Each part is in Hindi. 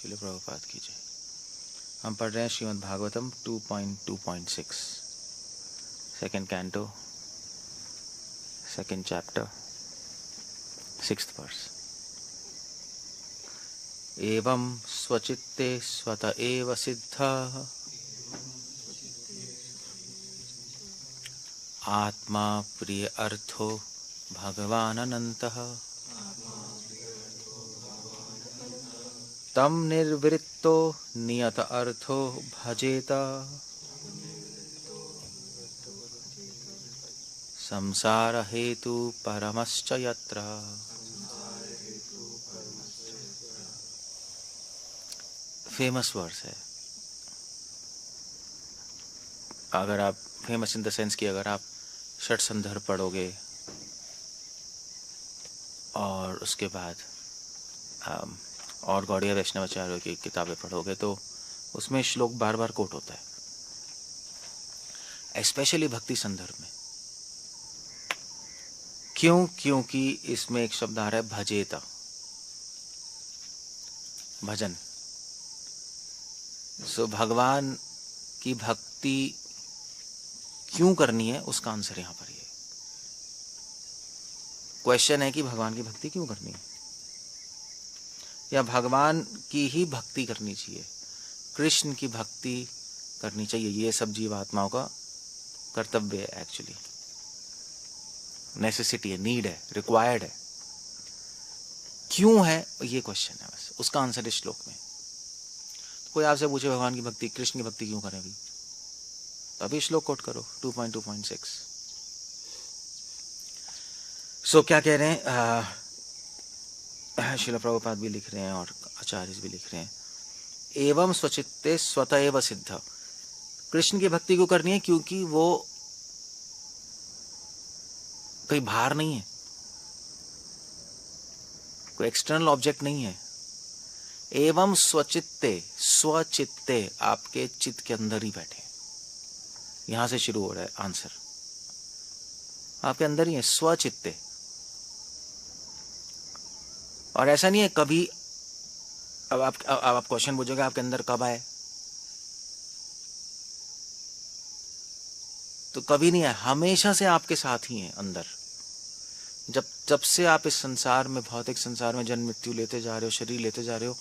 श्रील प्रभुपाद की जय। हम पढ़ रहे हैं Shrimad Bhagavatam 2.2.6 second canto second chapter 6th verse. एवं स्वचित्ते स्वत एव सिद्धः आत्मा प्रिय अर्थो भगवान अनंतः तम निर्वृत्तो नियत अर्थो भजेत संसार हेतु परमश्च यत्र। फेमस वर्स है। अगर आप फेमस इन द सेंस कि अगर आप षट संदर्भ पढ़ोगे और उसके बाद और गौड़ीय वैष्णवाचार्यों की किताबें पढ़ोगे तो उसमें श्लोक बार बार कोट होता है, स्पेशली भक्ति संदर्भ में। क्यों? क्योंकि इसमें एक शब्द आ रहा है भजेता, भजन। सो भगवान की भक्ति क्यों करनी है उसका आंसर यहां पर ये क्वेश्चन है कि भगवान की भक्ति क्यों करनी है, या भगवान की ही भक्ति करनी चाहिए, कृष्ण की भक्ति करनी चाहिए। ये सब जीवात्माओं का कर्तव्य है, एक्चुअली नेसेसिटी है, नीड है, रिक्वायर्ड है। क्यों है ये क्वेश्चन है, बस उसका आंसर इस श्लोक में। तो कोई आपसे पूछे भगवान की भक्ति, कृष्ण की भक्ति क्यों करें अभी, तो अभी श्लोक कोट करो 2.2.6। सो क्या कह रहे हैं, श्रील प्रभुपाद भी लिख रहे हैं और आचार्य भी लिख रहे हैं, एवं स्वचित्ते स्वतः एव सिद्ध। कृष्ण की भक्ति क्यों करनी है? क्योंकि वो कोई भार नहीं है, कोई एक्सटर्नल ऑब्जेक्ट नहीं है। एवं स्वचित्ते, स्वचित्ते आपके चित्त के अंदर ही बैठे, यहां से शुरू हो रहा है आंसर, आपके अंदर ही है, स्वचित्ते। और ऐसा नहीं है कभी, अब आप क्वेश्चन पूछोगे आपके अंदर कब आए, तो कभी नहीं है, हमेशा से आपके साथ ही है अंदर। जब से आप इस संसार में, भौतिक संसार में जन्म मृत्यु लेते जा रहे हो, शरीर लेते जा रहे हो,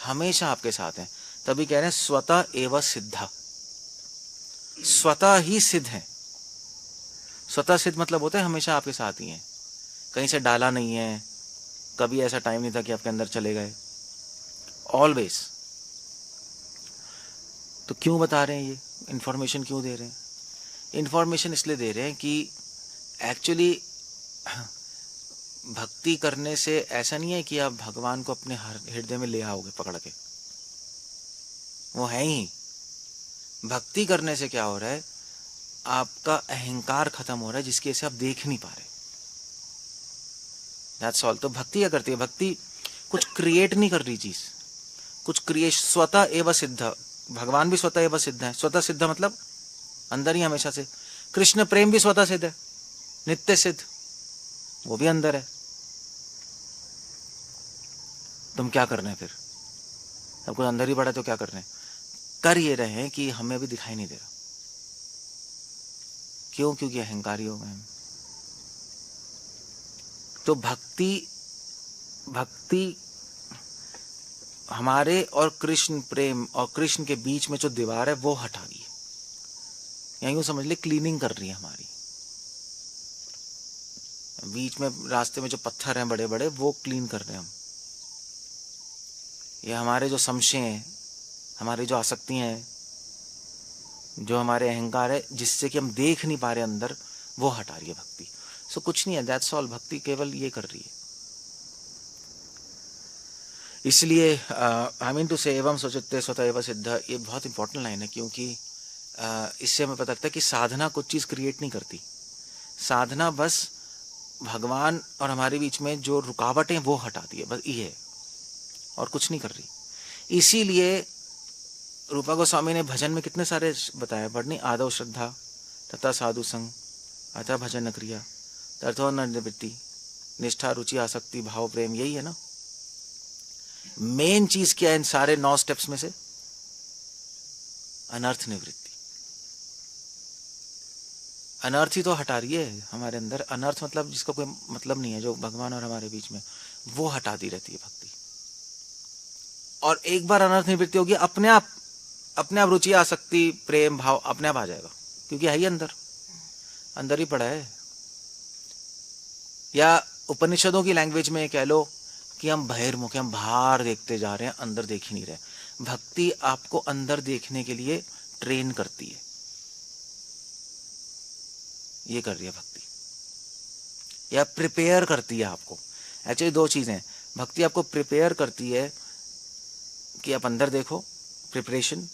हमेशा आपके साथ है। तभी कह रहे हैं स्वतः एव सिद्धा, स्वतः ही सिद्ध है। स्वतः सिद्ध मतलब होता है हमेशा आपके साथ ही है, कहीं से डाला नहीं है, कभी ऐसा टाइम नहीं था कि आपके अंदर चले गए, ऑलवेज। तो क्यों बता रहे हैं ये इंफॉर्मेशन, क्यों दे रहे हैं? इंफॉर्मेशन इसलिए दे रहे हैं कि एक्चुअली भक्ति करने से ऐसा नहीं है कि आप भगवान को अपने हृदय में ले आओगे पकड़ के, वो है ही। भक्ति करने से क्या हो रहा है, आपका अहंकार खत्म हो रहा है, जिसकी वजह से आप देख नहीं पा रहे। That's all. तो भक्ति क्या करती है? भक्ति कुछ क्रिएट नहीं कर रही चीज, कुछ क्रिएशन। स्वतः एव सिद्ध, भगवान भी स्वतः एव सिद्ध है। स्वतः सिद्ध मतलब अंदर ही हमेशा से। कृष्ण प्रेम भी स्वतः सिद्ध है, नित्य सिद्ध, वो भी अंदर है। तुम क्या कर रहे हैं फिर? सब कुछ अंदर ही पड़ा है तो क्या कर रहे हैं? कर ये रहे हैं कि हमें भी दिखाई नहीं दे रहा। क्यों? क्योंकि अहंकारी हो गए हम। तो भक्ति हमारे और कृष्ण प्रेम और कृष्ण के बीच में जो दीवार है वो हटा रही है, या यूं समझ ले क्लीनिंग कर रही है हमारी। बीच में रास्ते में जो पत्थर हैं बड़े बड़े, वो क्लीन कर रहे हैं हम। ये हमारे जो संशय हैं, हमारी जो आसक्तियां हैं, जो हमारे अहंकार है, जिससे कि हम देख नहीं पा रहे अंदर, वो हटा रही है भक्ति। सो कुछ नहीं है, दैट्स ऑल। भक्ति केवल ये कर रही है। इसलिए आई मीन टू से एवं स्वचित्ते स्वतः एव सिद्ध, ये बहुत इंपॉर्टेंट लाइन है, क्योंकि इससे हमें पता लगता है कि साधना कुछ चीज क्रिएट नहीं करती। साधना बस भगवान और हमारे बीच में जो रुकावटें वो हटाती है, बस ये है, और कुछ नहीं कर रही। इसीलिए रूपा गोस्वामी ने भजन में कितने सारे बताया, पढ़नी आदौ श्रद्धा तथा साधु संग अतः भजन क्रिया तथो निवृत्ति निष्ठा रुचि आसक्ति भाव प्रेम, यही है ना। मेन चीज क्या है इन सारे 9 स्टेप्स में से? अनर्थ निवृत्ति। अनर्थ ही तो हटा रही है हमारे अंदर। अनर्थ मतलब जिसका कोई मतलब नहीं है, जो भगवान और हमारे बीच में, वो हटाती रहती है भक्ति। और एक बार अनर्थ निवृत्ति होगी, अपने आप रुचि, आसक्ति, प्रेम भाव अपने आप आ जाएगा, क्योंकि है ही अंदर ही पड़ा है। या उपनिषदों की लैंग्वेज में कह लो कि हम बहिर्मुख, हम बाहर देखते जा रहे हैं, अंदर देख ही नहीं रहे। भक्ति आपको अंदर देखने के लिए ट्रेन करती है, ये कर रही है भक्ति, या प्रिपेयर करती है आपको। एक्चुअली 2 चीजें, भक्ति आपको प्रिपेयर करती है कि आप अंदर देखो, प्रिपरेशन,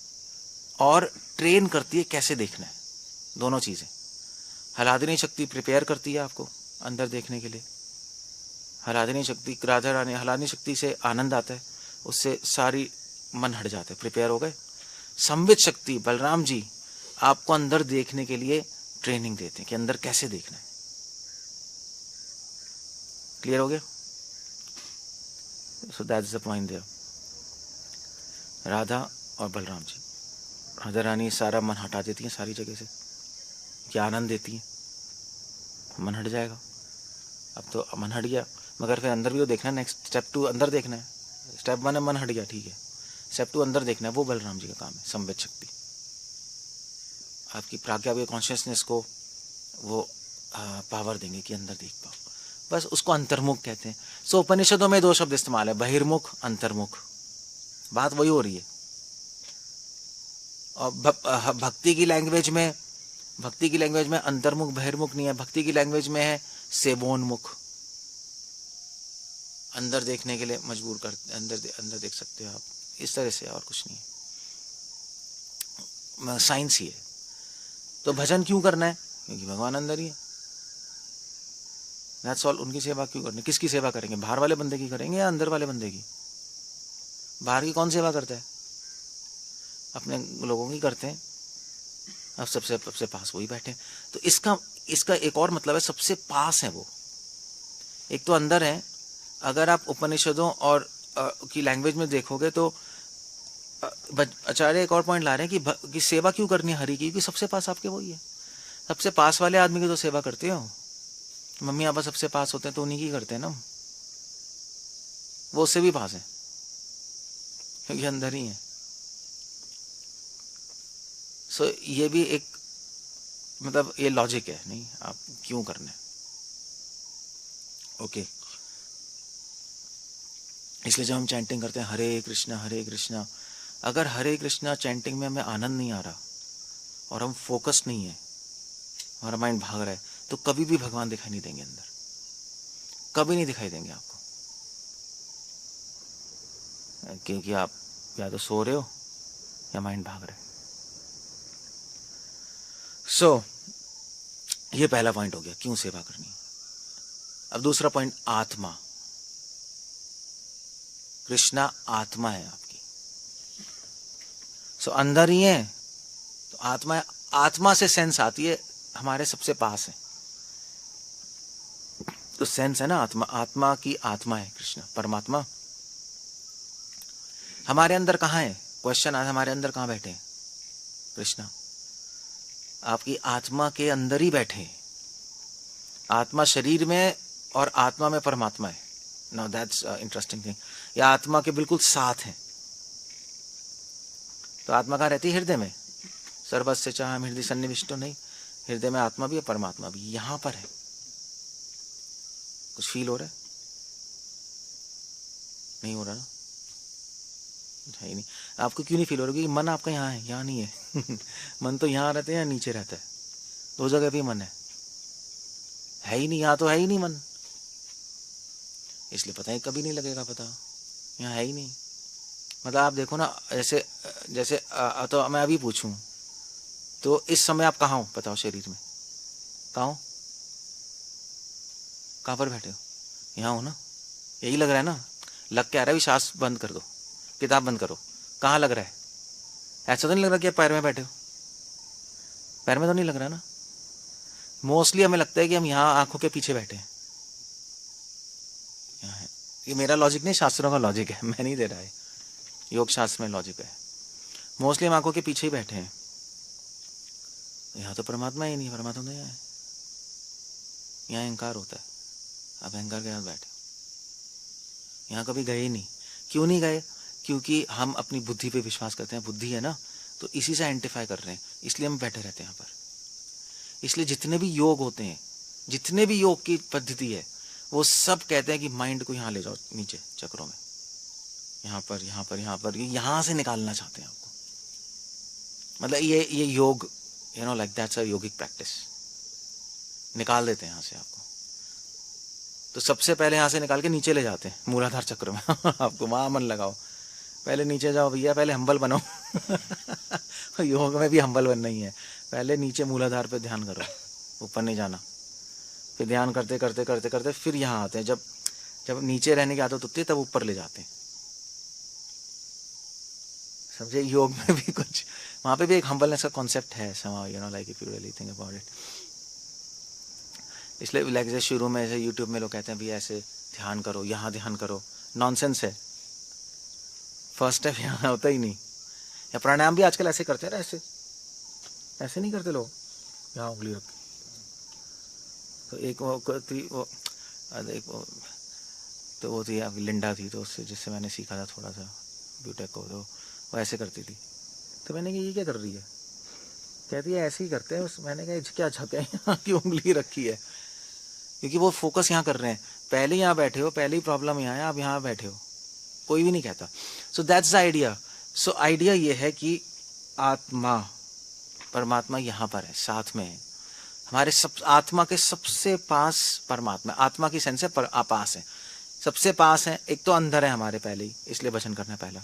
और ट्रेन करती है कैसे देखना है, दोनों चीजें। हलादिनी शक्ति प्रिपेयर करती है आपको अंदर देखने के लिए। हलादिनी शक्ति, राधा रानी, हलादिनी शक्ति से आनंद आता है, उससे सारी मन हट जाता है, प्रिपेयर हो गए। संवित शक्ति, बलराम जी आपको अंदर देखने के लिए ट्रेनिंग देते हैं कि अंदर कैसे देखना है। क्लियर हो गया? So that's the point there. Radha और बलराम जी, राधा रानी सारा मन हटा देती हैं सारी जगह से, क्या आनंद देती हैं, मन हट जाएगा। अब तो मन हट गया, मगर फिर अंदर भी तो देखना है। नेक्स्ट स्टेप 2 अंदर देखना है। स्टेप 1 है मन हट गया, ठीक है। स्टेप 2 अंदर देखना है, वो बलराम जी का काम है। संवेद शक्ति आपकी प्राज्ञा, आपके कॉन्शियसनेस को वो पावर देंगे कि अंदर देख पाओ, बस उसको अंतर्मुख कहते हैं। सो उपनिषदों में 2 शब्द इस्तेमाल है, बहिर्मुख, अंतर्मुख, बात वही हो रही है। और भक्ति की लैंग्वेज में अंतर्मुख बहिर्मुख नहीं है, भक्ति की लैंग्वेज में है सेवोन्मुख, अंदर देखने के लिए मजबूर करते, अंदर देख सकते हो आप, इस तरह से, और कुछ नहीं है, साइंस ही है। तो भजन क्यों करना है? क्योंकि भगवान अंदर ही है, दैट्स ऑल। उनकी सेवा क्यों करनी? किसकी सेवा करेंगे? बाहर वाले बंदे की करेंगे या अंदर वाले बंदे की? बाहर की कौन सेवा करता है? अपने लोगों की करते हैं। अब सबसे पास वही बैठे। तो इसका एक और मतलब है, सबसे पास है वो। एक तो अंदर है, अगर आप उपनिषदों और की लैंग्वेज में देखोगे तो आचार्य एक और पॉइंट ला रहे हैं कि सेवा क्यों करनी है हरि की? क्योंकि सबसे पास आपके वही है। सबसे पास वाले आदमी की तो सेवा करते हो। मम्मी पापा सबसे पास होते हैं तो उन्हीं की करते हैं ना, वो उससे भी पास है क्योंकि अंदर ही है। सो ये भी एक मतलब ये लॉजिक है, नहीं आप क्यों करना है। ओके, इसलिए जब हम चैंटिंग करते हैं हरे कृष्णा, अगर हरे कृष्णा चैंटिंग में हमें आनंद नहीं आ रहा और हम फोकस नहीं है, हमारा माइंड भाग रहा है, तो कभी भी भगवान दिखाई नहीं देंगे अंदर, कभी नहीं दिखाई देंगे आपको, क्योंकि आप या तो सो रहे हो या माइंड भाग रहा है। सो ये पहला पॉइंट हो गया, क्यों सेवा करनी है। अब दूसरा पॉइंट, आत्मा। कृष्णा आत्मा है आपकी। सो अंदर ही है तो आत्मा से सेंस आती है, हमारे सबसे पास है तो सेंस है ना, आत्मा की आत्मा है कृष्ण परमात्मा। हमारे अंदर कहाँ है? क्वेश्चन आज, हमारे अंदर कहाँ बैठे हैं कृष्णा? आपकी आत्मा के अंदर ही बैठे हैं। आत्मा शरीर में और आत्मा में परमात्मा है। Now that's interesting thing. या आत्मा के बिल्कुल साथ है। तो आत्मा कहाँ रहती है? हृदय में। सर्वस्य चाहम हृदय सन्निविष्टो, नहीं, हृदय में आत्मा भी है, परमात्मा भी यहां पर है। कुछ फील हो रहा है? नहीं हो रहा ना? है ही नहीं। आपको क्यों नहीं फील हो रहा? क्योंकि मन आपका यहाँ है, यहाँ नहीं है। मन तो यहाँ रहता है या नीचे रहता है, 2 जगह भी मन है ही नहीं। यहाँ तो है ही नहीं मन, इसलिए पता ही कभी नहीं लगेगा पता, यहाँ है ही नहीं। मतलब आप देखो ना, जैसे तो मैं अभी पूछूं तो इस समय आप कहाँ हो बताओ? शरीर में कहाँ हो? कहाँ पर बैठे हो? यहाँ हो ना? यही लग रहा है ना? लग क्या रहा है? भी सांस बंद कर दो, किताब बंद करो, कहाँ लग रहा है? ऐसा तो नहीं लग रहा कि आप पैर में बैठे हो? पैर में तो नहीं लग रहा ना? मोस्टली हमें लगता है कि हम यहाँ आंखों के पीछे बैठे हैं, यहाँ है। ये मेरा लॉजिक नहीं, शास्त्रों का लॉजिक है, मैं नहीं दे रहा है, योग शास्त्र में लॉजिक है। मोस्टली हम आंखों के पीछे ही बैठे हैं, यहाँ तो परमात्मा ही नहीं, परमात्मा तो यहाँ है, यहाँ अहंकार होता है, आप अहंकार के साथ बैठे, यहाँ कभी गए ही नहीं। क्यों नहीं गए? क्योंकि हम अपनी बुद्धि पे विश्वास करते हैं, बुद्धि है ना, तो इसी से आइडेंटिफाई कर रहे हैं, इसलिए हम बैठे रहते हैं यहाँ पर। इसलिए जितने भी योग होते हैं, जितने भी योग की पद्धति है, वो सब कहते हैं कि माइंड को यहाँ ले जाओ, नीचे चक्रों में, यहाँ पर यहाँ पर यहाँ पर, यहाँ से निकालना चाहते हैं आपको। मतलब ये योग, you know, like that's a yogic practice, निकाल देते हैं यहाँ से आपको। तो सबसे पहले यहाँ से निकाल के नीचे ले जाते हैं मूलाधार चक्र में आपको वहाँ मन लगाओ, पहले नीचे जाओ भैया, पहले हम्बल बनो योग में भी हम्बल बनना ही है, पहले नीचे मूलाधार पे ध्यान करो, ऊपर नहीं जाना। फिर ध्यान करते करते करते करते फिर यहाँ आते हैं, जब जब नीचे रहने की आदत होती है तब ऊपर ले जाते हैं। समझे? योग में भी कुछ वहाँ पे भी एक हम्बलनेस का कॉन्सेप्ट है, somehow, you know, like if you really think about it। इसलिए लाइक जैसे शुरू में ऐसे यूट्यूब में लोग कहते हैं भी ऐसे ध्यान करो, यहाँ ध्यान करो, नॉनसेंस है। फर्स्ट स्टेप यहाँ होता ही नहीं। या प्राणायाम भी आजकल ऐसे करते हैं ना, ऐसे ऐसे नहीं करते लोग, यहाँ उंगली रख, तो एक वो थी अभी लिंडा थी, तो उससे जिससे मैंने सीखा था थोड़ा सा ब्यूटेक को, तो वो ऐसे करती थी। तो मैंने कहा ये क्या कर रही है? कहती है ऐसे ही करते हैं। मैंने कहा क्या झक है, यहाँ की उंगली रखी है, क्योंकि वो फोकस यहाँ कर रहे हैं। पहले यहाँ बैठे हो, पहले ही प्रॉब्लम यहाँ है, आप यहाँ बैठे हो, कोई भी नहीं कहता। सो that's the idea. So idea ये है कि आत्मा, परमात्मा यहाँ पर है, साथ में है हमारे, सब आत्मा के सबसे पास परमात्मा। आत्मा की सेंस है पर पास है, सबसे पास है। एक तो अंदर है हमारे पहले ही, इसलिए भजन करना है पहला।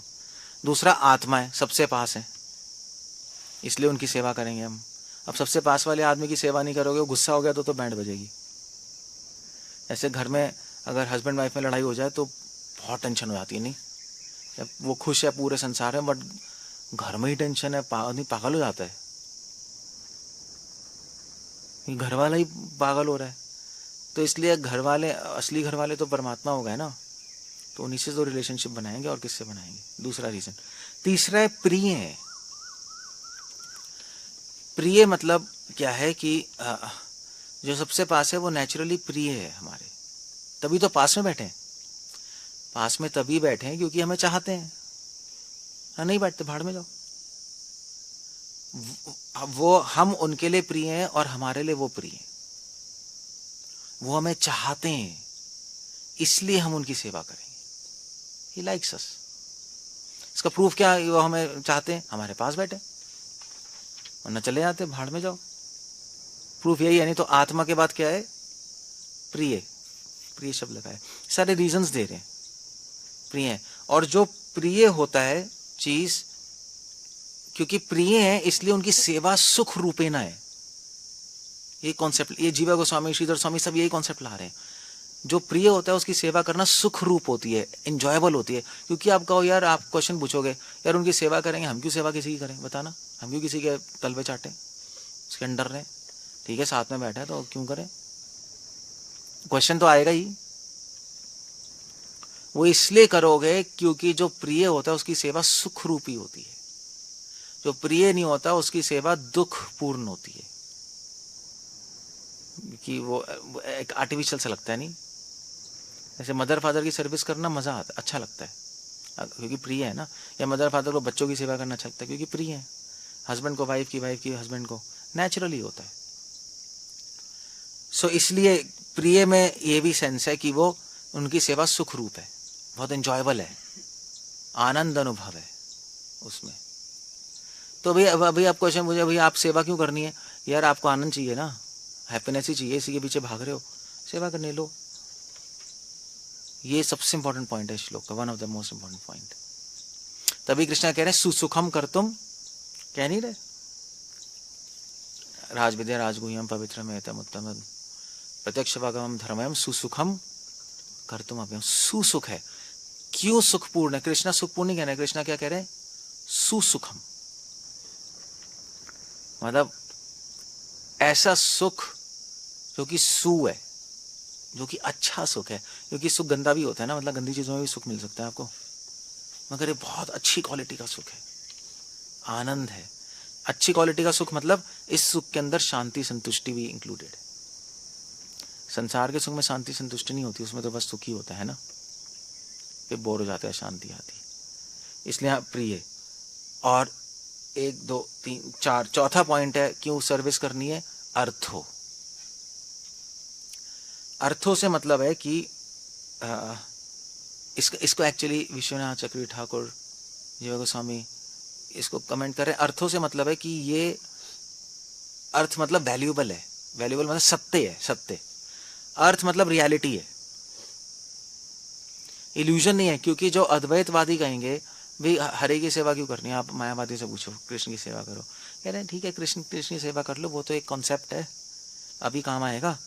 दूसरा आत्मा है, सबसे पास है, इसलिए उनकी सेवा करेंगे हम। अब सबसे पास वाले आदमी की सेवा नहीं करोगे, वो गुस्सा हो गया तो बैंड बजेगी। ऐसे घर में अगर हस्बैंड वाइफ में लड़ाई हो जाए तो बहुत टेंशन हो जाती है, नहीं? जब वो खुश है पूरे संसार में, बट घर में ही टेंशन है, आदमी पागल हो जाता है, घर वाला ही पागल हो रहा है। तो इसलिए घर वाले, असली घर वाले तो परमात्मा हो गए ना, तो उन्हीं से तो रिलेशनशिप बनाएंगे, और किससे बनाएंगे? दूसरा रीजन। तीसरा है प्रिय है। प्रिय मतलब क्या है कि जो सबसे पास है वो नेचुरली प्रिय है हमारे, तभी तो पास में बैठे हैं। पास में तभी बैठे हैं क्योंकि हमें चाहते हैं, नहीं बैठते भाड़ में जाओ। वो हम उनके लिए प्रिय हैं और हमारे लिए वो प्रिय हैं। वो हमें चाहते हैं, इसलिए हम उनकी सेवा करेंगे। He likes us। इसका प्रूफ क्या है? वो हमें चाहते हैं, हमारे पास बैठे, वरना चले जाते भाड़ में जाओ। प्रूफ यही है। नहीं तो आत्मा के बाद क्या है? प्रिय। प्रिय शब्द लगा है, सारे रीजंस दे रहे हैं, प्रिय है। और जो प्रिय होता है चीज, क्योंकि प्रिय है इसलिए उनकी सेवा सुख रूपेणा है। ये कॉन्सेप्ट, ये जीवा गोस्वामी, श्रीधर स्वामी सब यही कॉन्सेप्ट ला रहे हैं। जो प्रिय होता है उसकी सेवा करना सुख रूप होती है, एंजॉयबल होती है। क्योंकि आप कहो यार, आप क्वेश्चन पूछोगे यार उनकी सेवा करेंगे, हम क्यों सेवा किसी की करें? बताना, हम क्यों किसी के तलवे चाटें, उसके अंडर रहें? ठीक है, साथ में बैठा है तो क्यों करें? क्वेश्चन तो आएगा ही। वो इसलिए करोगे क्योंकि जो प्रिय होता है उसकी सेवा सुख रूपी होती है, जो प्रिय नहीं होता उसकी सेवा दुख पूर्ण होती है। कि वो एक आर्टिफिशियल सा लगता है, नहीं? जैसे मदर फादर की सर्विस करना मजा आता है, अच्छा लगता है क्योंकि प्रिय है ना। या मदर फादर को बच्चों की सेवा करना अच्छा लगता है क्योंकि प्रिय है। हस्बैंड को वाइफ की हस्बैंड को, नेचुरली होता है। सो इसलिए प्रिय में ये भी सेंस है कि वो उनकी सेवा सुख रूप है, बहुत एंजॉयबल है, आनंद अनुभव है उसमें। तो भाई अभी आप क्वेश्चन मुझे, भाई आप सेवा क्यों करनी है? यार आपको आनंद चाहिए ना, हैप्पीनेस ही चाहिए, इसी के पीछे भाग रहे हो, सेवा करने लो। ये सबसे इंपॉर्टेंट पॉइंट है श्लोक का, one of the most important point. तभी कृष्णा कह रहे हैं सुसुखम कर तुम, कह नहीं रहे? राजविद्या राजगुह्यम पवित्रम एतम उत्तम प्रत्यक्ष भागवम धर्मयम सुसुखम कर तुम अभ्यम। सुसुख है, क्यों सुखपूर्ण है? कृष्णा सुखपूर्ण नहीं कह रहे, कृष्णा क्या कह रहे हैं? सुसुखम, मतलब ऐसा सुख जो कि सु है, जो कि अच्छा सुख है, क्योंकि सुख गंदा भी होता है ना, मतलब गंदी चीज़ों में भी सुख मिल सकता है आपको, मगर ये बहुत अच्छी क्वालिटी का सुख है, आनंद है। अच्छी क्वालिटी का सुख मतलब इस सुख के अंदर शांति संतुष्टि भी इंक्लूडेड है। संसार के सुख में शांति संतुष्टि नहीं होती, उसमें तो बस सुख ही होता है ना, फिर बोर हो जाते हैं, शांति आती, इसलिए हाँ प्रिय। और 1 2 3 4 चौथा पॉइंट है क्यों सर्विस करनी है, अर्थो। अर्थों से मतलब है कि इसको एक्चुअली विश्वनाथ चक्रवर्ती ठाकुर जीवा गोस्वामी इसको कमेंट कर रहे हैं। अर्थों से मतलब है कि ये अर्थ मतलब वैल्यूएबल है, वैल्यूएबल मतलब सत्य है, सत्य। अर्थ मतलब रियलिटी है, इल्यूजन नहीं है। क्योंकि जो अद्वैतवादी कहेंगे भाई हरे की सेवा क्यों करनी है, आप मायावादी से पूछो कृष्ण की सेवा करो, कह रहे हैं ठीक है कृष्ण की सेवा कर लो, वो तो एक कॉन्सेप्ट है, अभी काम आएगा,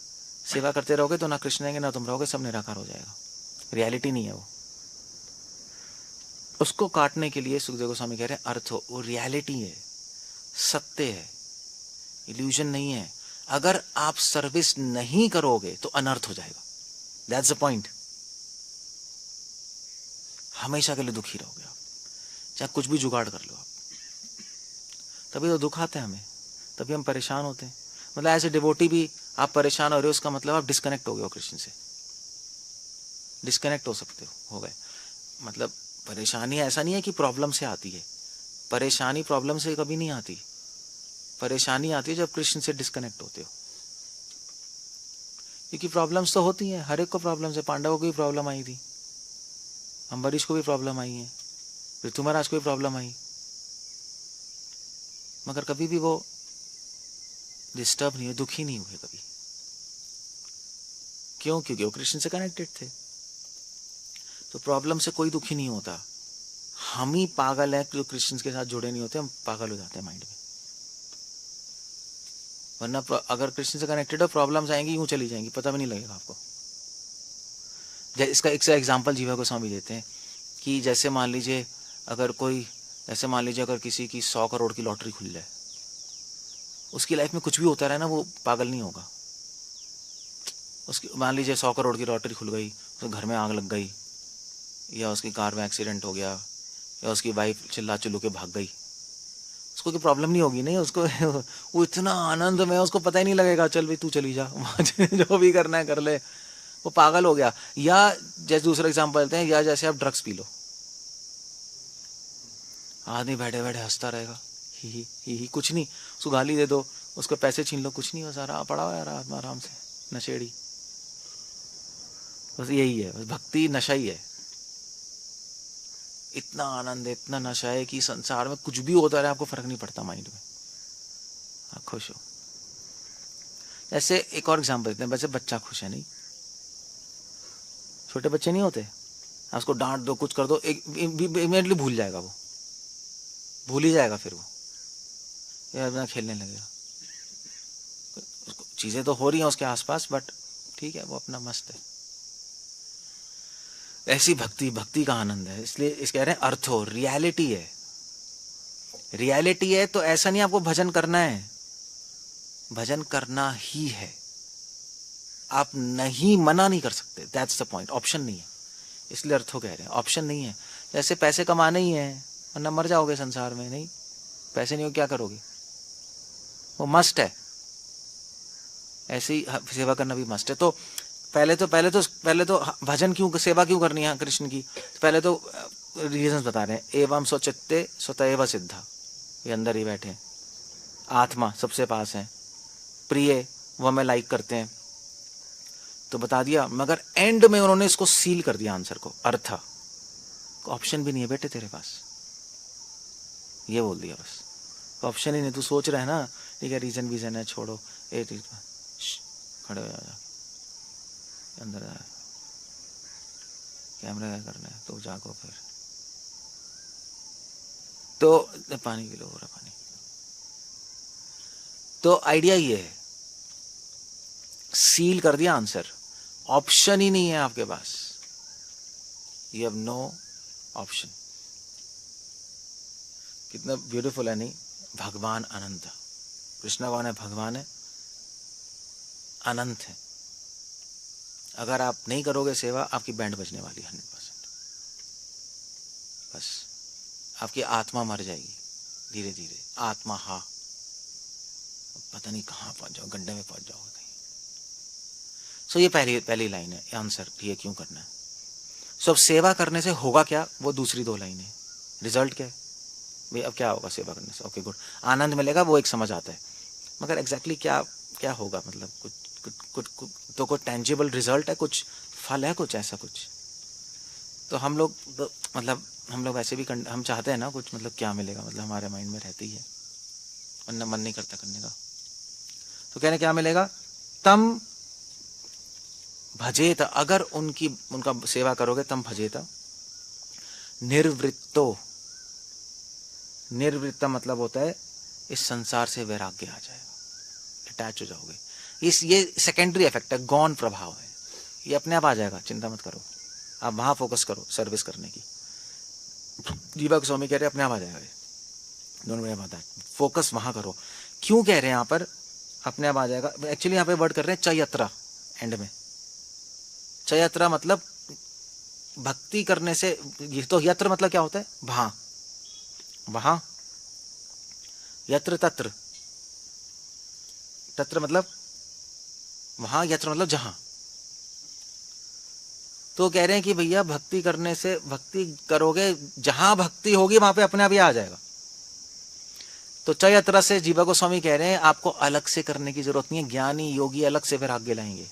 सेवा करते रहोगे तो ना कृष्ण रहेंगे ना तुम रहोगे, सब निराकार हो जाएगा, रियलिटी नहीं है वो। उसको काटने के लिए सुखदेव गोस्वामी कह रहे हैं अर्थ हो, वो रियलिटी है, सत्य है, इल्यूजन नहीं है। अगर आप सर्विस नहीं करोगे तो अनर्थ हो जाएगा, दैट्स द पॉइंट। हमेशा के लिए दुखी रहोगे आप, चाहे कुछ भी जुगाड़ कर लो आप, तभी तो दुख आता है हमें, तभी हम परेशान होते हैं। मतलब एज ए डिवोटी भी आप परेशान हो रहे हो, उसका मतलब आप डिस्कनेक्ट हो गए हो कृष्ण से, डिस्कनेक्ट हो सकते हो गए। मतलब परेशानी ऐसा नहीं है कि प्रॉब्लम से आती है, परेशानी प्रॉब्लम से कभी नहीं आती, परेशानी आती है जब कृष्ण से डिस्कनेक्ट होते हो। क्योंकि प्रॉब्लम्स तो होती हैं, हर एक को प्रॉब्लम्स है, पांडवों को भी प्रॉब्लम आई थी, अम्बरीश को भी प्रॉब्लम आई है, पृथ्वी महाराज को भी प्रॉब्लम आई, मगर कभी भी वो डिस्टर्ब नहीं हुए, दुखी नहीं हुए कभी। क्यों? क्योंकि वो कृष्ण से कनेक्टेड थे। तो प्रॉब्लम से कोई दुखी नहीं होता, हम ही पागल हैं जो कृष्ण के साथ जुड़े नहीं होते, हम पागल हो जाते हैं माइंड में। वरना अगर कृष्ण से कनेक्टेड हो, प्रॉब्लम्स आएंगी यूं चली जाएंगी, पता भी नहीं लगेगा आपको। इसका एक एग्जाम्पल जीवा गोस्वामी देते हैं कि जैसे मान लीजिए अगर किसी की 100 करोड़ की लॉटरी खुल जाए, उसकी लाइफ में कुछ भी होता रहे ना, वो पागल नहीं होगा। उसकी मान लीजिए 100 करोड़ की लॉटरी खुल गई, उसके घर में आग लग गई, या उसकी कार में एक्सीडेंट हो गया, या उसकी वाइफ चिल्ला चिल्लू के भाग गई, उसको कोई प्रॉब्लम नहीं होगी, नहीं उसको वो इतना आनंद में, उसको पता ही नहीं लगेगा, चल भाई तू चली जा जो भी करना है कर ले, वो पागल हो गया। या जैसे दूसरा एग्जांपल देते हैं, या जैसे आप ड्रग्स पी लो, आदमी बैठे बैठे हंसता रहेगा, ही कुछ नहीं, उसको गाली दे दो, उसको पैसे छीन लो, कुछ नहीं हो, सारा पड़ा हुआ यार आराम से, नशेड़ी। बस यही है, बस भक्ति नशा ही है, इतना आनंद है, इतना नशा है कि संसार में कुछ भी होता रहे आपको फर्क नहीं पड़ता माइंड में, आप खुश हो। ऐसे एक और एग्जांपल देते हैं, वैसे बच्चा खुश है, नहीं छोटे बच्चे नहीं होते, उसको डांट दो कुछ कर दो, इमीडिएटली भूल जाएगा, वो भूल ही जाएगा, फिर वो यार अपना खेलने लगेगा। चीजें तो हो रही हैं उसके आसपास, बट ठीक है, वो अपना मस्त है। ऐसी भक्ति का आनंद है। इसलिए इस कह रहे हैं अर्थो, रियलिटी है, रियलिटी है। तो ऐसा नहीं आपको भजन करना है, भजन करना ही है, आप नहीं मना नहीं कर सकते, दैट्स द पॉइंट। ऑप्शन नहीं है, इसलिए अर्थो कह रहे हैं, ऑप्शन नहीं है। जैसे पैसे कमाने ही है, वरना मर जाओगे संसार में, नहीं पैसे नहीं हो क्या करोगे, वो मस्ट है। ऐसे ही सेवा करना भी मस्ट है। तो पहले तो भजन क्यों, सेवा क्यों करनी है कृष्ण की, तो पहले तो रीजंस बता रहे हैं। एवं स्वचित्ते स्वतएव सिद्धा, ये अंदर ही बैठे, आत्मा सबसे पास है, प्रिय वो हमें लाइक करते हैं, तो बता दिया। मगर एंड में उन्होंने इसको सील कर दिया आंसर को, अर्थ, ऑप्शन भी नहीं है बेटे तेरे पास, ये बोल दिया बस, ऑप्शन ही नहीं। तू सोच रहा है ना, ठीक है रीजन वीजन है, छोड़ो, खड़े हो जा, अंदर जा, कैमरा क्या करना है, तो जागो फिर, तो पानी पी लो, पूरा पानी। तो आइडिया ये है, सील कर दिया आंसर, ऑप्शन ही नहीं है आपके पास, यू हैव नो ऑप्शन। कितना ब्यूटीफुल है, नहीं? भगवान अनंत, कृष्ण कौन है? भगवान है, अनंत है, अगर आप नहीं करोगे सेवा, आपकी बैंड बजने वाली 100%। बस आपकी आत्मा मर जाएगी धीरे धीरे। आत्मा पता नहीं कहाँ पहुंच जाओ, गड्ढे में पहुंच जाओगे कहीं। सो ये पहली लाइन है आंसर, ये क्यों करना है। सो अब सेवा करने से होगा क्या, वो दूसरी 2 लाइनें। रिजल्ट क्या है भाई, अब क्या होगा सेवा करने से, ओके गुड, आनंद मिलेगा, वो एक समझ आता है, मगर एग्जैक्टली क्या क्या होगा, मतलब कुछ तो कोई टेंजिबल रिजल्ट है, कुछ फल है, कुछ ऐसा कुछ। तो हम लोग मतलब हम लोग वैसे भी हम चाहते हैं ना कुछ, मतलब क्या मिलेगा, मतलब हमारे माइंड में रहती है, वरना मन नहीं करता करने का। तो कहने क्या मिलेगा, तम भजेत, अगर उनका सेवा करोगे तम भजेत निर्वृत्तो। निर्वृत्त मतलब होता है इस संसार से वैराग्य आ जाएगा, अटैच हो जाओगे। ये सेकेंडरी इफेक्ट है, गौण प्रभाव है, ये अपने आप आ जाएगा, चिंता मत करो, आप वहां फोकस करो सर्विस करने की। जीवा गोस्वामी कह रहे हैं अपने आप आ जाएगा, don't worry about that, focus वहां करो। क्यों कह रहे हैं यहाँ पर अपने आप आ जाएगा, एक्चुअली यहाँ पे वर्ड कर रहे हैं चयत्रा एंड में। चयत्रा मतलब भक्ति करने से, तो यत्र मतलब क्या होता है, वहां, यत्र तत्र, तत्र मतलब वहां, यत्र मतलब जहां। तो कह रहे हैं कि भैया भक्ति करने से, भक्ति करोगे जहां भक्ति होगी वहां पे अपने आप ही आ जाएगा। तो चयत्रा से जीवा गोस्वामी कह रहे हैं आपको अलग से करने की जरूरत नहीं है, ज्ञानी योगी अलग से फिर आगे लाएंगे,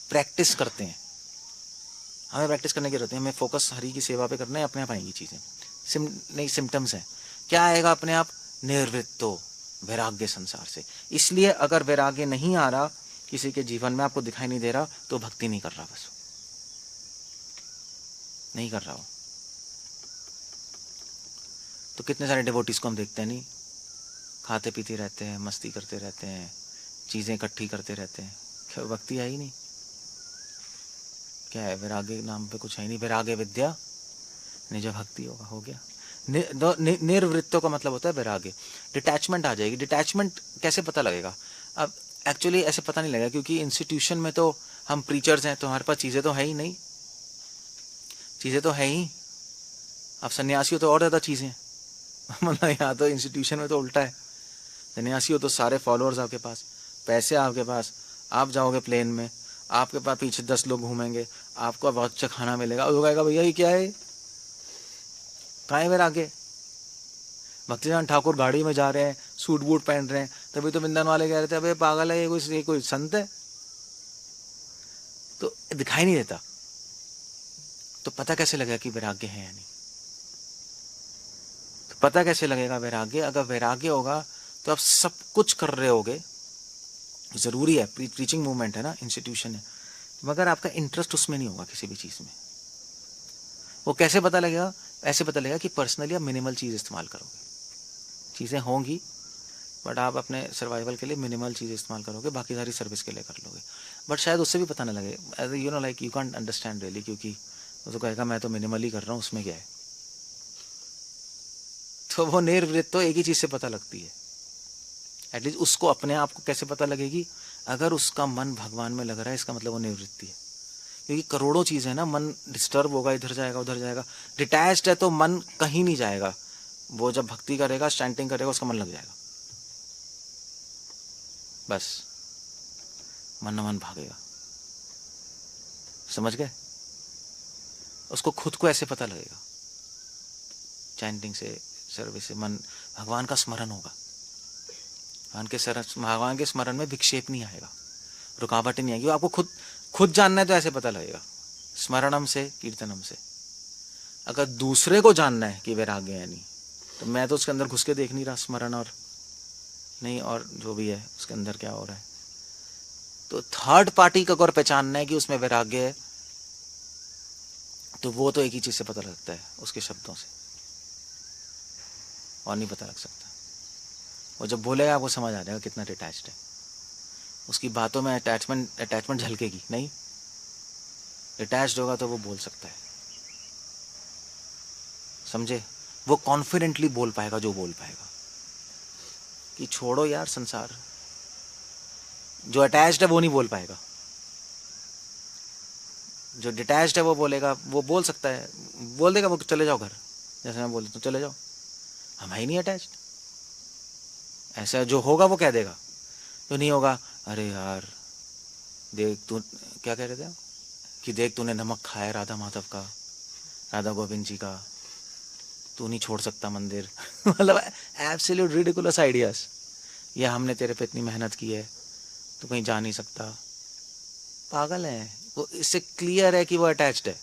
प्रैक्टिस करते हैं, हमें प्रैक्टिस करने की जरूरत है, हमें फोकस हरि की सेवा पे करना है, अपने आप आएंगी चीजें। नहीं, सिम्टम्स हैं, क्या आएगा अपने आप, निर्वृत्तो, वैराग्य संसार से। इसलिए अगर वैराग्य नहीं आ रहा किसी के जीवन में, आपको दिखाई नहीं दे रहा, तो भक्ति नहीं कर रहा, बस नहीं कर रहा हो। तो कितने सारे डिवोटीज को हम देखते हैं, नहीं खाते पीते रहते हैं, मस्ती करते रहते हैं, चीजें इकट्ठी करते रहते हैं, क्या भक्ति आई नहीं, क्या है, वैराग्य नाम पे कुछ है नहीं, वैराग्य विद्या निज भक्ति होगा, हो गया। निर्वृत्तों का मतलब होता है वैराग्य, डिटैचमेंट आ जाएगी। डिटैचमेंट कैसे पता लगेगा, अब एक्चुअली ऐसे पता नहीं लगेगा, क्योंकि इंस्टीट्यूशन में तो हम प्रीचर्स हैं, तो हमारे पास चीज़ें तो है ही नहीं, चीज़ें तो है ही, अब सन्यासी हो तो और ज़्यादा चीज़ें हैं मतलब यहाँ तो इंस्टीट्यूशन में तो उल्टा है, सन्यासी हो तो सारे फॉलोअर्स आपके पास, पैसे आपके पास, आप जाओगे प्लेन में, आपके पास पीछे 10 लोग घूमेंगे, आपको बहुत अच्छा खाना मिलेगा, वो कहेगा भैया ये क्या है, कहाँ है वैराग्य। भक्तिनाथ ठाकुर गाड़ी में जा रहे हैं, सूट बूट पहन रहे हैं, तभी तो वृंदावन वाले कह रहे थे अबे पागल है, ये कोई संत है, तो दिखाई नहीं देता। तो पता कैसे लगेगा कि वैराग्य है या नहीं, तो पता कैसे लगेगा वैराग्य, अगर वैराग्य होगा तो आप सब कुछ कर रहे होगे, जरूरी है, प्रीचिंग मूवमेंट है ना, इंस्टीट्यूशन है, मगर आपका इंटरेस्ट उसमें नहीं होगा किसी भी चीज में। वो कैसे पता लगेगा, ऐसे पता लगेगा कि पर्सनली आप मिनिमल चीज इस्तेमाल करोगे, चीजें होंगी बट आप अपने सर्वाइवल के लिए मिनिमल चीज़ इस्तेमाल करोगे, बाकी सारी सर्विस के लिए कर लोगे, बट शायद उससे भी पता ना लगे, you know like you can't understand really, क्योंकि वो तो कहेगा मैं तो मिनिमली कर रहा हूँ, उसमें क्या है। तो वो निर्वृत्त तो एक ही चीज़ से पता लगती है, एटलीस्ट उसको अपने आप को कैसे पता लगेगी, अगर उसका मन भगवान में लग रहा है, इसका मतलब वो निवृत्ति है। क्योंकि करोड़ों चीज़ें हैं ना, मन डिस्टर्ब होगा, इधर जाएगा उधर जाएगा, डिटैच्ड है तो मन कहीं नहीं जाएगा, वो जब भक्ति करेगा, स्टैंटिंग करेगा, उसका मन लग जाएगा, बस मन मन भागेगा, समझ गए। उसको खुद को ऐसे पता लगेगा, चैंटिंग से, सर्विस से, मन भगवान का स्मरण होगा, भगवान के स्मरण में विक्षेप नहीं आएगा, रुकावट नहीं आएगी। आपको खुद जानना है तो ऐसे पता लगेगा, स्मरणम से, कीर्तनम से। अगर दूसरे को जानना है कि वैराग्य है नहीं, तो मैं तो उसके अंदर घुस के देख नहीं रहा, स्मरण और नहीं और जो भी है उसके अंदर क्या हो रहा है। तो थर्ड पार्टी का अगर पहचानना है कि उसमें वैराग्य है, तो वो तो एक ही चीज से पता लगता है, उसके शब्दों से, और नहीं पता लग सकता। वो जब बोलेगा आपको समझ आ जाएगा कितना डिटैच्ड है, उसकी बातों में अटैचमेंट झलकेगी नहीं, डिटैच्ड होगा तो वो बोल सकता है, समझे, वो कॉन्फिडेंटली बोल पाएगा जो बोल पाएगा, कि छोड़ो यार संसार। जो अटैच्ड है वो नहीं बोल पाएगा, जो डिटैच्ड है वो बोलेगा, वो बोल सकता है, बोल देगा वो चले जाओ घर, जैसे मैं बोल देता हूँ चले जाओ, हम है ही नहीं अटैच्ड। ऐसा जो होगा वो कह देगा, जो नहीं होगा अरे यार देख तू, क्या कह रहे थे आप? कि देख तूने नमक खाया राधा माधव का, राधा गोविंद जी का, तू नहीं छोड़ सकता मंदिर। मतलब एब्सोल्यूट रिडिकुलस आइडियाज। या हमने तेरे पे इतनी मेहनत की है, तू कहीं जा नहीं सकता। पागल है वो, इससे क्लियर है कि वो अटैच्ड है।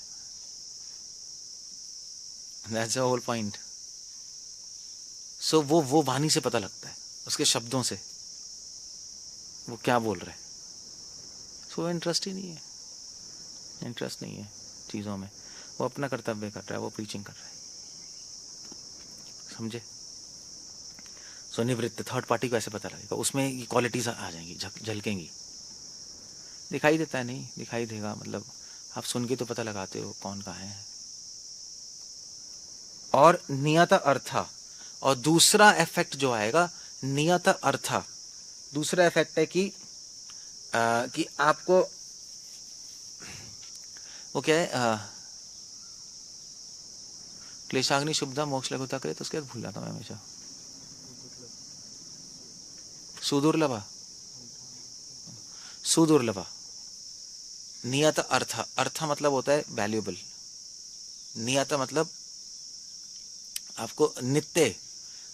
That's the whole point. So वो वाणी से पता लगता है, उसके शब्दों से वो क्या बोल रहे हैं। सो इंटरेस्ट ही नहीं है, इंटरेस्ट नहीं है चीज़ों में, वो अपना कर्तव्य कर रहा है, वो प्रीचिंग कर रहा है, समझे। सो निवृत्त थर्ड पार्टी को ऐसे पता लगेगा, उसमें ये क्वालिटीज आ जाएंगी, झलकेंगी। दिखाई देता है, नहीं दिखाई देगा, मतलब आप सुन के तो पता लगाते हो कौन कहाँ है। और नियत अर्थ, और दूसरा इफेक्ट जो आएगा नियत अर्थ, दूसरा इफेक्ट है कि आपको वो क्या है, क्लेशाग्नि शुभदा मोक्ष लघुता करे, तो उसके बाद भूल जाता मैं हमेशा, सुदुर्लभा, सुदुर्लभा। नियत अर्थ, अर्थ मतलब होता है वैल्यूएबल, नियत मतलब आपको नित्य,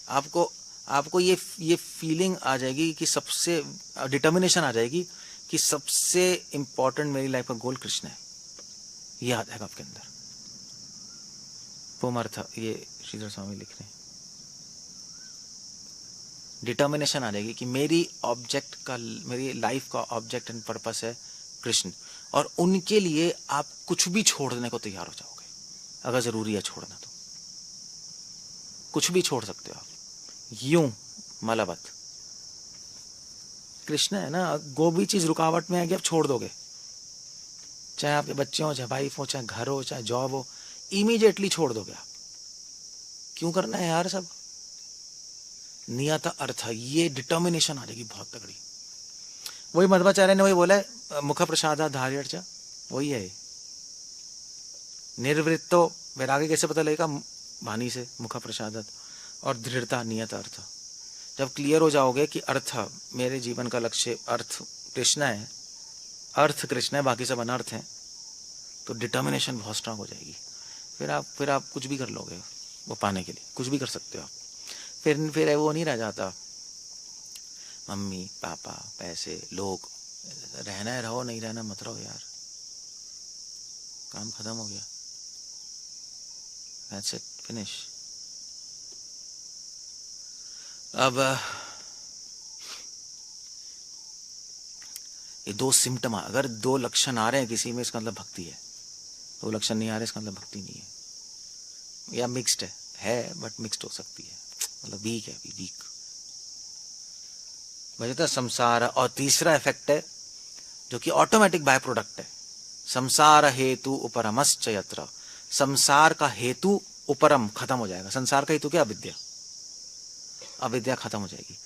आपको आपको ये फीलिंग आ जाएगी कि सबसे, डिटर्मिनेशन आ जाएगी कि सबसे इंपॉर्टेंट मेरी लाइफ का गोल कृष्ण है, ये आ जाएगा आपके अंदर। पुमर्थ, ये श्रीधर स्वामी लिख रहे हैं, डिटर्मिनेशन आ जाएगी कि मेरी ऑब्जेक्ट का, मेरी लाइफ का ऑब्जेक्ट एंड पर्पस है कृष्ण, और उनके लिए आप कुछ भी छोड़ने को तैयार हो जाओगे, अगर जरूरी है छोड़ना तो कुछ भी छोड़ सकते हो आप, यूं मलावत। कृष्ण है ना, वो भी चीज रुकावट में आएगी, आप छोड़ दोगे, चाहे आपके बच्चे हो, चाहे वाइफ हो, चाहे घर हो, चाहे जॉब हो, इमीडिएटली छोड़ दोगे आप। क्यों करना है यार सब, नियत अर्थ, ये डिटर्मिनेशन आ जाएगी बहुत तगड़ी। वही मध्वाचार्य ने वही बोला है, मुख प्रसादा धार्यर्चा, वही है। निर्वृत्तो, वैराग्य कैसे पता लगेगा, वाणी से, मुख प्रसादत, और दृढ़ता नियत अर्थ। जब क्लियर हो जाओगे कि अर्थ, मेरे जीवन का लक्ष्य अर्थ कृष्ण है, अर्थ कृष्ण है, बाकी सब अनर्थ है, तो डिटर्मिनेशन बहुत स्ट्रांग हो जाएगी। फिर आप कुछ भी कर लोगे वो पाने के लिए, कुछ भी कर सकते हो आप। फिर वो नहीं रह जाता मम्मी पापा पैसे लोग, रहना है रहो, नहीं रहना मत रहो यार, काम खत्म हो गया, दैट्स इट, फिनिश। अब ये दो सिम्टम, अगर दो लक्षण आ रहे हैं किसी में, इसका मतलब भक्ति है, दो लक्षण नहीं आ रहे इसका मतलब भक्ति नहीं है, या मिक्स्ड है बट मिक्स्ड हो सकती है, मतलब वीक है, वीक वजह संसार। और तीसरा इफेक्ट है जो कि ऑटोमेटिक बाय प्रोडक्ट है, संसार हेतु उपरमश्च यत्र, संसार का हेतु उपरम खत्म हो जाएगा। संसार का हेतु क्या, अविद्या, अविद्या खत्म हो जाएगी।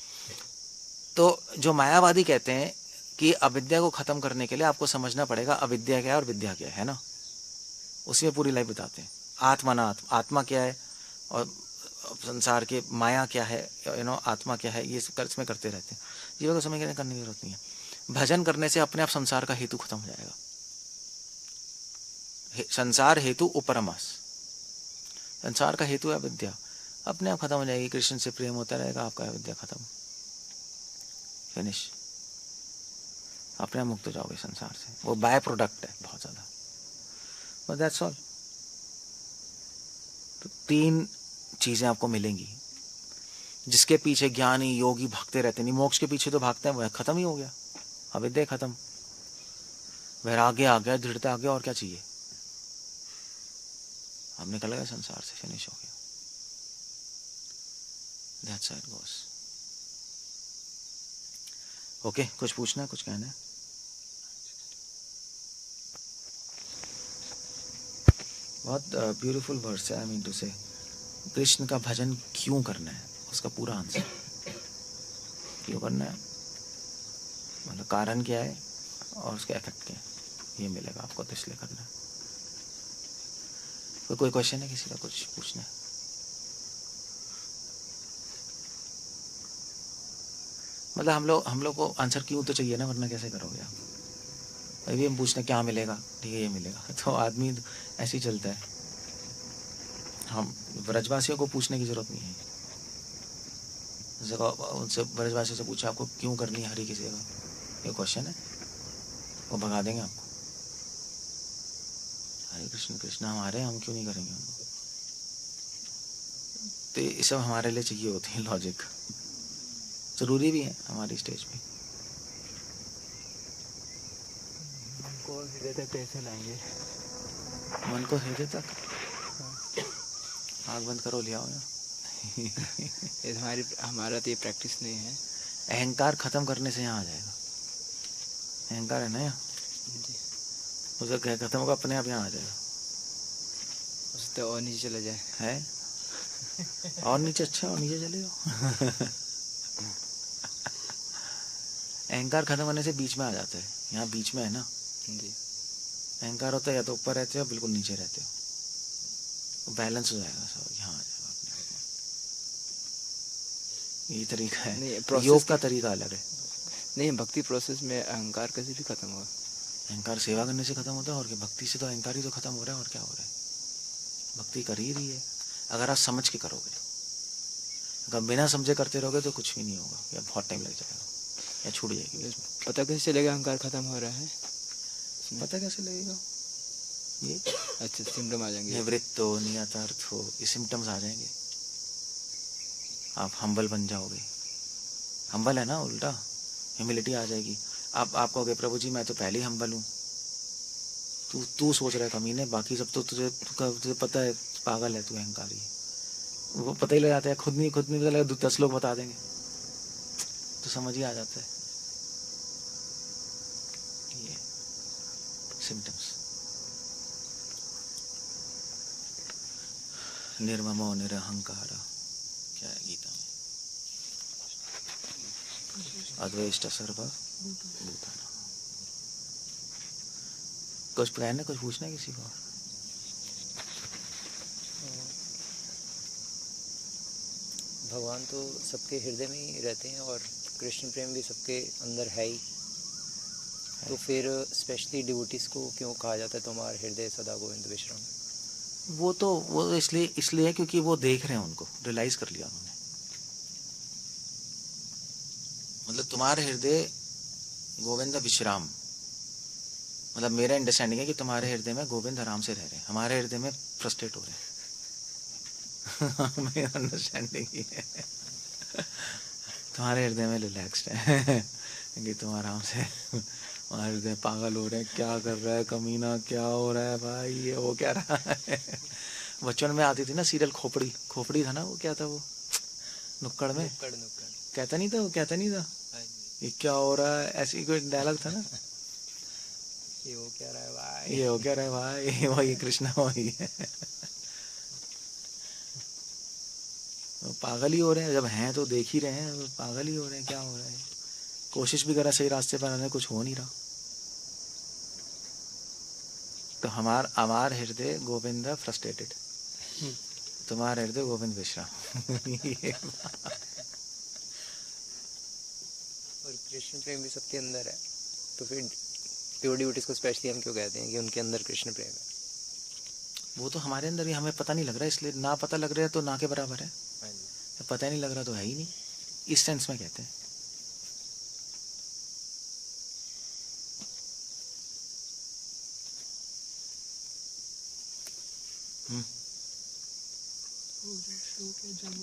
तो जो मायावादी कहते हैं कि अविद्या को खत्म करने के लिए आपको समझना पड़ेगा अविद्या क्या है और विद्या क्या है ना, उसी में पूरी लाइफ बिताते हैं। आत्मनात्म, आत्मा क्या है और संसार के माया क्या है, आत्मा क्या है, ये कर्ज में करते रहते हैं। जीवन को समझ करने की जरूरत नहीं है। भजन करने से अपने आप संसार का हेतु खत्म हो जाएगा। संसार हेतु उपरमस, संसार का हेतु है विद्या, अपने आप खत्म हो जाएगी। कृष्ण से प्रेम होता रहेगा, आपका विद्या खत्म, फिनिश, अपने आप मुक्त हो जाओगे संसार से। वो बाय प्रोडक्ट है बहुत ज्यादा, बट दैट्स ऑल। तो तीन चीजें आपको मिलेंगी जिसके पीछे ज्ञानी योगी भागते रहते नहीं। मोक्ष के पीछे तो भागते हैं, वह खत्म ही हो गया, अविद्या खत्म, वैराग्य आ गया, दृढ़ता आ गया, और क्या चाहिए, अब निकल गया संसार से, फिनिश हो गया। That's how it goes. Okay, कुछ पूछना है, कुछ कहना है? बहुत ब्यूटीफुल वर्ड्स है, आई मीन टू से, कृष्ण का भजन क्यों करना है, उसका पूरा आंसर, क्यों करना है, मतलब कारण क्या है और उसका इफेक्ट क्या है, ये मिलेगा आपको, तो इसलिए करना है। कोई क्वेश्चन है किसी का, कुछ पूछना है? मतलब हम लोग को आंसर क्यों तो चाहिए ना, वरना कैसे करोगे आप? अभी हम पूछते हैं क्या मिलेगा, ठीक है ये मिलेगा, तो आदमी ऐसे ही चलता है। हम ब्रजवासियों को पूछने की जरूरत नहीं है। जैसे उनसे ब्रजवासियों से पूछा आपको क्यों करनी है हरि की सेवा, ये क्वेश्चन है, वो भगा देंगे आपको। हरे कृष्ण कृष्ण हमारे, हम क्यों नहीं करेंगे उनको? तो ये सब हमारे लिए चाहिए होती है लॉजिक, जरूरी भी है हमारी स्टेज पे। मन को हृदय तक कैसे लाएंगे? मन को हृदय तक, आँख बंद करो, ले आओ यहाँ। ये हमारा तो ये प्रैक्टिस नहीं है। अहंकार खत्म करने से यहाँ आ जाएगा। अहंकार है ना यहाँ, जी, उसे खत्म होगा अपने आप, यहाँ आ जाएगा। उससे और नीचे चला जाए है और नीचे, अच्छा और नीचे चले जाओ। अहंकार खत्म होने से बीच में आ जाता है, यहाँ बीच में है ना। जी, अहंकार होता है या तो ऊपर रहते हो, बिल्कुल नीचे रहते हो, बैलेंस हो जाएगा सब, यहाँ आ जाएगा अपने आप में। ये तरीका है, योग का तरीका अलग है। नहीं, भक्ति प्रोसेस में अहंकार कैसे भी खत्म होगा? अहंकार सेवा करने से खत्म होता है, और क्या, भक्ति से तो अहंकार ही तो खत्म हो रहा है, और क्या हो रहा है? भक्ति कर ही रही है, अगर आप समझ के करोगे। अगर बिना समझे करते रहोगे तो कुछ भी नहीं होगा, या बहुत टाइम लग जाएगा, या छूट जाएगी। पता कैसे चलेगा अहंकार खत्म हो रहा है? पता कैसे लगेगा? ये अच्छा, सिम्टम आ जाएंगे, निवृत्तो, नियतार्थो, ये सिम्टम्स आ जाएंगे। आप हम्बल बन जाओगे, हम्बल है ना उल्टा, ह्यूमिलिटी आ जाएगी। आप कहोगे प्रभु जी मैं तो पहले ही हम्बल हूँ, तू सोच रहा है कमीने, बाकी सब तो तुझे पता है पागल है तू, अहंकारी है। वो पता ही लग जाता है, खुद नहीं पता लगा 10 लोग बता देंगे तो समझ ही आ जाता है। ये सिम्टम्स। निर्ममो निरहंकार, क्या है गीता में? अद्वेष्ट सर्वभूतानां। कुछ प्लान है, कुछ पूछना है किसी को? भगवान तो सबके हृदय में ही रहते हैं और कृष्ण प्रेम भी सबके अंदर है ही, तो फिर स्पेशली डिवोटीज को क्यों कहा जाता है तुम्हारे हृदय सदा गोविंद विश्राम? वो इसलिए है क्योंकि वो देख रहे हैं, उनको रियलाइज कर लिया उन्होंने। मतलब तुम्हारे हृदय गोविंद विश्राम, मतलब मेरा अंडरस्टैंडिंग है कि तुम्हारे हृदय में गोविंद आराम से रह रहे हैं, हमारे हृदय में फ्रस्ट्रेट हो रहे हैं। मेरा अंडरस्टैंडिंग ही है, तुम्हारे हृदय में रिलैक्स्ड है कि तुम आराम से, हमारे हृदय पागल हो रहे हैं, क्या कर रहा है कमीना, क्या हो रहा है भाई, ये वो क्या रहा है। बचपन में आती थी ना सीरियल खोपड़ी था ना, वो क्या था वो, नुक्कड़ में कहता नहीं था, वो कहता नहीं था ये क्या हो रहा है, ऐसी कोई डायलॉग था ना, ये हो क्या रहा है भाई, ये हो क्या रहा है भाई, वही कृष्णा वही है। पागल ही हो रहे हैं, जब हैं तो देख ही रहे हैं, पागल ही हो रहे हैं, क्या हो रहा है। कोशिश भी करा सही रास्ते पर आने, कुछ हो नहीं रहा। तो हमार हृदय गोविंद फ्रस्ट्रेटेड, तुम्हारा हृदय गोविंद विश्राम। और कृष्ण प्रेम भी सबके अंदर है, तो फिर प्योर डिवोटीज को स्पेशली हम क्यों कहते हैं कि उनके अंदर कृष्ण प्रेम है? वो तो हमारे अंदर ही, हमें पता नहीं लग रहा है, इसलिए ना पता लग रहा है तो ना के बराबर है, पता ही नहीं लग रहा तो है ही नहीं, इस सेंस में कहते हैं।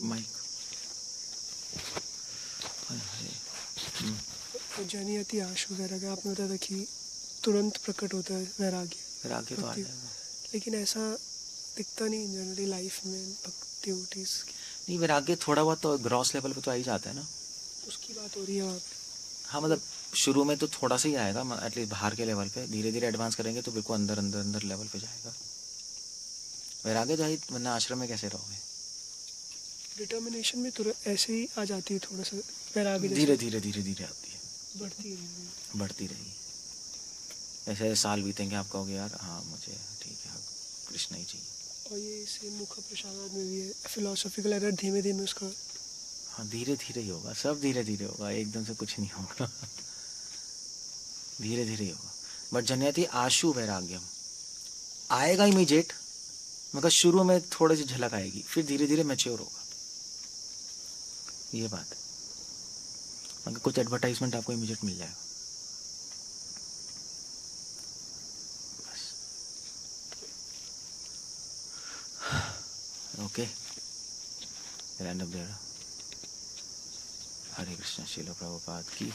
माइक जनियति आश वगैरह का आपने बताया था कि तुरंत प्रकट होता है वैराग्य तो आ जाएगा, लेकिन ऐसा दिखता नहीं जनरली लाइफ में भक्ति डिवोटीज की। नहीं वैराग्य थोड़ा बहुत तो ग्रॉस लेवल पे तो आ ही जाता है ना, उसकी बात हो रही है आप। हाँ मतलब शुरू में तो थोड़ा सा ही आएगा, एटलीस्ट बाहर के लेवल पे, धीरे धीरे एडवांस करेंगे तो बिल्कुल अंदर लेवल पे जाएगा वैराग्य तो है, वरना आश्रम में कैसे रहोगे। डिटर्मिनेशन में तुरंत ऐसे ही आ जाती है, थोड़ा सा वैराग्य धीरे धीरे आती है, बढ़ती रहेगी। ऐसे साल बीतेंगे, आप कहोगे यार हाँ मुझे ठीक है, कृष्ण ही चाहिए। और ये इसे मुख प्रसाद में भी है, फिलोसॉफिकल एरर धीमे धीमे उसका। हाँ, धीरे धीरे ही होगा, सब धीरे धीरे होगा, एकदम से कुछ नहीं होगा। धीरे धीरे ही होगा। बट जनयति आशु वैराग्यम आएगा इमीडिएट, मगर शुरू में थोड़ी सी झलक आएगी, फिर धीरे धीरे मैच्योर होगा, ये बात है। मगर कुछ एडवर्टाइजमेंट आपको इमीडिएट मिल जाएगा बस। Okay, end of there. Hare Krishna. Srila Prabhupada की